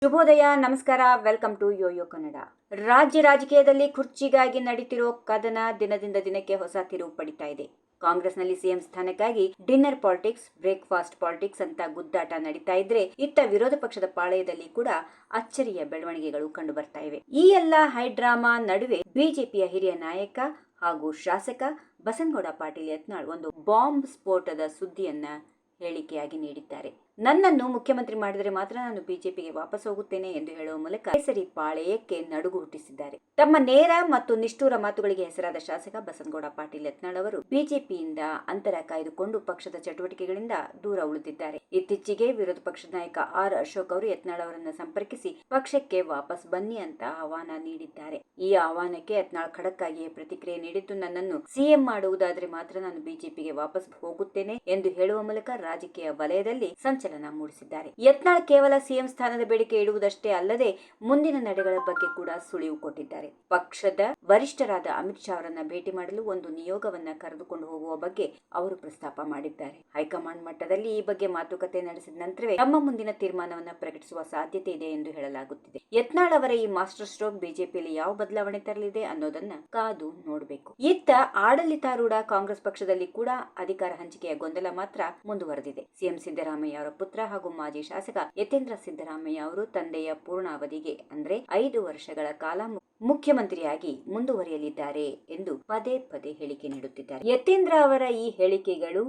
ಶುಭೋದಯ, ನಮಸ್ಕಾರ. Welcome to Yoyo Kannada. ರಾಜ್ಯ ರಾಜಕೀಯದಲ್ಲಿ ಕುರ್ಚಿಗಾಗಿ ನಡೀತಿರೋ ಕದನ ದಿನದಿಂದ ದಿನಕ್ಕೆ ಹೊಸ ತಿರುವು ಪಡಿತಾ ಇದೆ. ಕಾಂಗ್ರೆಸ್ನಲ್ಲಿ ಸಿಎಂ ಸ್ಥಾನಕ್ಕಾಗಿ ಡಿನ್ನರ್ ಪಾಲಿಟಿಕ್ಸ್, ಬ್ರೇಕ್ಫಾಸ್ಟ್ ಪಾಲಿಟಿಕ್ಸ್ ಅಂತ ಗುದ್ದಾಟ ನಡೀತಾ ಇದ್ರೆ, ಇತ್ತ ವಿರೋಧ ಪಕ್ಷದ ಪಾಳೆಯದಲ್ಲಿ ಕೂಡ ಅಚ್ಚರಿಯ ಬೆಳವಣಿಗೆಗಳು ಕಂಡು ಬರ್ತಾ ಇವೆ. ಈ ಎಲ್ಲ ಹೈಡ್ರಾಮಾ ನಡುವೆ ಬಿಜೆಪಿಯ ಹಿರಿಯ ನಾಯಕ ಹಾಗೂ ಶಾಸಕ ಬಸನಗೌಡ ಪಾಟೀಲ್ ಯತ್ನಾಳ್ ಒಂದು ಬಾಂಬ್ ಸ್ಫೋಟದ ಸುದ್ದಿಯನ್ನ ಹೇಳಿಕೆಯಾಗಿ ನೀಡಿದ್ದಾರೆ. ನನ್ನನ್ನು ಮುಖ್ಯಮಂತ್ರಿ ಮಾಡಿದರೆ ಮಾತ್ರ ನಾನು ಬಿಜೆಪಿಗೆ ವಾಪಸ್ ಹೋಗುತ್ತೇನೆ ಎಂದು ಹೇಳುವ ಮೂಲಕ ಕೇಸರಿ ಪಾಳೆಯಕ್ಕೆ ನಡುಗು ಹುಟ್ಟಿಸಿದ್ದಾರೆ. ತಮ್ಮ ನೇರ ಮತ್ತು ನಿಷ್ಠೂರ ಮಾತುಗಳಿಗೆ ಹೆಸರಾದ ಶಾಸಕ ಬಸನಗೌಡ ಪಾಟೀಲ್ ಯತ್ನಾಳ್ ಅವರು ಬಿಜೆಪಿಯಿಂದ ಅಂತರ ಕಾಯ್ದುಕೊಂಡು ಪಕ್ಷದ ಚಟುವಟಿಕೆಗಳಿಂದ ದೂರ ಉಳಿದಿದ್ದಾರೆ. ಇತ್ತೀಚೆಗೆ ವಿರೋಧ ಪಕ್ಷದ ನಾಯಕ ಆರ್ ಅಶೋಕ್ ಅವರು ಯತ್ನಾಳ್ ಅವರನ್ನು ಸಂಪರ್ಕಿಸಿ ಪಕ್ಷಕ್ಕೆ ವಾಪಸ್ ಬನ್ನಿ ಅಂತ ಆಹ್ವಾನ ನೀಡಿದ್ದಾರೆ. ಈ ಆಹ್ವಾನಕ್ಕೆ ಯತ್ನಾಳ್ ಖಡಕ್ ಆಗಿಯೇ ಪ್ರತಿಕ್ರಿಯೆ ನೀಡಿದ್ದು, ನನ್ನನ್ನು ಸಿಎಂ ಮಾಡುವುದಾದರೆ ಮಾತ್ರ ನಾನು ಬಿಜೆಪಿಗೆ ವಾಪಸ್ ಹೋಗುತ್ತೇನೆ ಎಂದು ಹೇಳುವ ಮೂಲಕ ರಾಜಕೀಯ ವಲಯದಲ್ಲಿ ಸಂಚಲನ ಮೂಡಿಸಿದ್ದಾರೆ. ಯತ್ನಾಳ್ ಕೇವಲ ಸಿಎಂ ಸ್ಥಾನದ ಬೇಡಿಕೆ ಇಡುವುದಷ್ಟೇ ಅಲ್ಲದೆ ಮುಂದಿನ ನಡೆಗಳ ಬಗ್ಗೆ ಕೂಡ ಸುಳಿವು ಕೊಟ್ಟಿದ್ದಾರೆ. ಪಕ್ಷದ ವರಿಷ್ಠರಾದ ಅಮಿತ್ ಶಾ ಅವರನ್ನ ಭೇಟಿ ಮಾಡಲು ಒಂದು ನಿಯೋಗವನ್ನ ಕರೆದುಕೊಂಡು ಹೋಗುವ ಬಗ್ಗೆ ಅವರು ಪ್ರಸ್ತಾಪ ಮಾಡಿದ್ದಾರೆ. ಹೈಕಮಾಂಡ್ ಮಟ್ಟದಲ್ಲಿ ಈ ಬಗ್ಗೆ ಮಾತುಕತೆ ನಡೆಸಿದ ನಂತರವೇ ತಮ್ಮ ಮುಂದಿನ ತೀರ್ಮಾನವನ್ನ ಪ್ರಕಟಿಸುವ ಸಾಧ್ಯತೆ ಇದೆ ಎಂದು ಹೇಳಲಾಗುತ್ತಿದೆ. ಯತ್ನಾಳ್ ಅವರ ಈ ಮಾಸ್ಟರ್ ಸ್ಟ್ರೋಕ್ ಬಿಜೆಪಿಯಲ್ಲಿ ಯಾವ ಬದಲಾವಣೆ ತರಲಿದೆ ಅನ್ನೋದನ್ನ ಕಾದು ನೋಡಬೇಕು. ಇತ್ತ ಆಡಳಿತಾರೂಢ ಕಾಂಗ್ರೆಸ್ ಪಕ್ಷದಲ್ಲಿ ಕೂಡ ಅಧಿಕಾರ ಹಂಚಿಕೆಯ ಗೊಂದಲ ಮಾತ್ರ ಮುಂದುವರೆದಿದೆ. ಸಿಎಂ ಸಿದ್ದರಾಮಯ್ಯ ಅವರ ಪುತ್ರ ಹಾಗೂ ಮಾಜಿ ಶಾಸಕ ಯತೇಂದ್ರ ಸಿದ್ದರಾಮಯ್ಯ ಅವರು ತಂದೆಯ ಪೂರ್ಣಾವಧಿಗೆ ಅಂದ್ರೆ 5 ವರ್ಷಗಳ ಕಾಲ ಮುಖ್ಯಮಂತ್ರಿಯಾಗಿ ಮುಂದುವರಿಯಲಿದ್ದಾರೆ ಎಂದು ಪದೇ ಪದೇ ಹೇಳಿಕೆ ನೀಡುತ್ತಿದ್ದಾರೆ. ಯತೇಂದ್ರ ಅವರ ಈ ಹೇಳಿಕೆಗಳು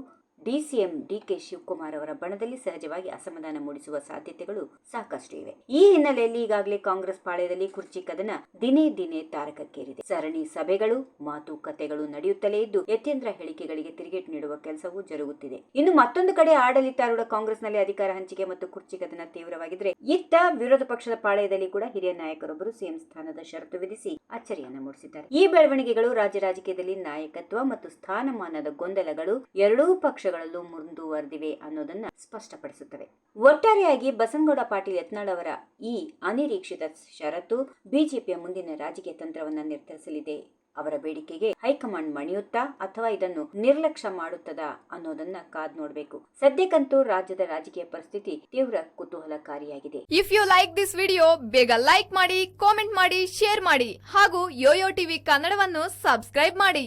ಡಿಸಿಎಂ ಡಿಕೆ ಶಿವಕುಮಾರ್ ಅವರ ಬಣದಲ್ಲಿ ಸಹಜವಾಗಿ ಅಸಮಾಧಾನ ಮೂಡಿಸುವ ಸಾಧ್ಯತೆಗಳು ಸಾಕಷ್ಟು ಇವೆ. ಈ ಹಿನ್ನೆಲೆಯಲ್ಲಿ ಈಗಾಗಲೇ ಕಾಂಗ್ರೆಸ್ ಪಾಳ್ಯದಲ್ಲಿ ಕುರ್ಚಿ ಕದನ ದಿನೇ ದಿನೇ ತಾರಕಕ್ಕೇರಿದೆ. ಸರಣಿ ಸಭೆಗಳು, ಮಾತುಕತೆಗಳು ನಡೆಯುತ್ತಲೇ ಇದ್ದು, ಯತೇಂದ್ರ ಹೇಳಿಕೆಗಳಿಗೆ ತಿರುಗೇಟು ನೀಡುವ ಕೆಲಸವೂ ಜರುಗುತ್ತಿದೆ. ಇನ್ನು ಮತ್ತೊಂದು ಕಡೆ ಆಡಳಿತಾರೂಢ ಕಾಂಗ್ರೆಸ್ನಲ್ಲಿ ಅಧಿಕಾರ ಹಂಚಿಕೆ ಮತ್ತು ಕುರ್ಚಿ ಕದನ ತೀವ್ರವಾಗಿದ್ರೆ, ಇತ್ತ ವಿರೋಧ ಪಕ್ಷದ ಪಾಳ್ಯದಲ್ಲಿ ಕೂಡ ಹಿರಿಯ ನಾಯಕರೊಬ್ಬರು ಸಿಎಂ ಸ್ಥಾನದ ಷರತ್ತು ವಿಧಿಸಿ ಅಚ್ಚರಿಯನ್ನ ಮೂಡಿಸಿದ್ದಾರೆ. ಈ ಬೆಳವಣಿಗೆಗಳು ರಾಜ್ಯ ರಾಜಕೀಯದಲ್ಲಿ ನಾಯಕತ್ವ ಮತ್ತು ಸ್ಥಾನಮಾನದ ಗೊಂದಲಗಳು ಎರಡೂ ಪಕ್ಷಗಳಲ್ಲೂ ಮುಂದುವರೆದಿವೆ ಅನ್ನೋದನ್ನ ಸ್ಪಷ್ಟಪಡಿಸುತ್ತವೆ. ಒಟ್ಟಾರೆಯಾಗಿ ಬಸನಗೌಡ ಪಾಟೀಲ್ ಯತ್ನಾಳ್ ಅವರ ಈ ಅನಿರೀಕ್ಷಿತ ಷರತ್ತು ಬಿಜೆಪಿಯ ಮುಂದಿನ ರಾಜಕೀಯ ತಂತ್ರವನ್ನ ನಿರ್ಧರಿಸಲಿದೆ. ಅವರ ಬೇಡಿಕೆಗೆ ಹೈಕಮಾಂಡ್ ಮಣಿಯುತ್ತಾ ಅಥವಾ ಇದನ್ನು ನಿರ್ಲಕ್ಷ್ಯ ಮಾಡುತ್ತದಾ ಅನ್ನೋದನ್ನ ಕಾದ್ ನೋಡಬೇಕು. ಸದ್ಯಕ್ಕಂತೂ ರಾಜ್ಯದ ರಾಜಕೀಯ ಪರಿಸ್ಥಿತಿ ತೀವ್ರ ಕುತೂಹಲಕಾರಿಯಾಗಿದೆ. If you like this video, ಬೇಗ ಲೈಕ್ ಮಾಡಿ, ಕಾಮೆಂಟ್ ಮಾಡಿ, ಶೇರ್ ಮಾಡಿ ಹಾಗೂ ಯೋಯೋ ಟಿವಿ ಕನ್ನಡವನ್ನು ಸಬ್ಸ್ಕ್ರೈಬ್ ಮಾಡಿ.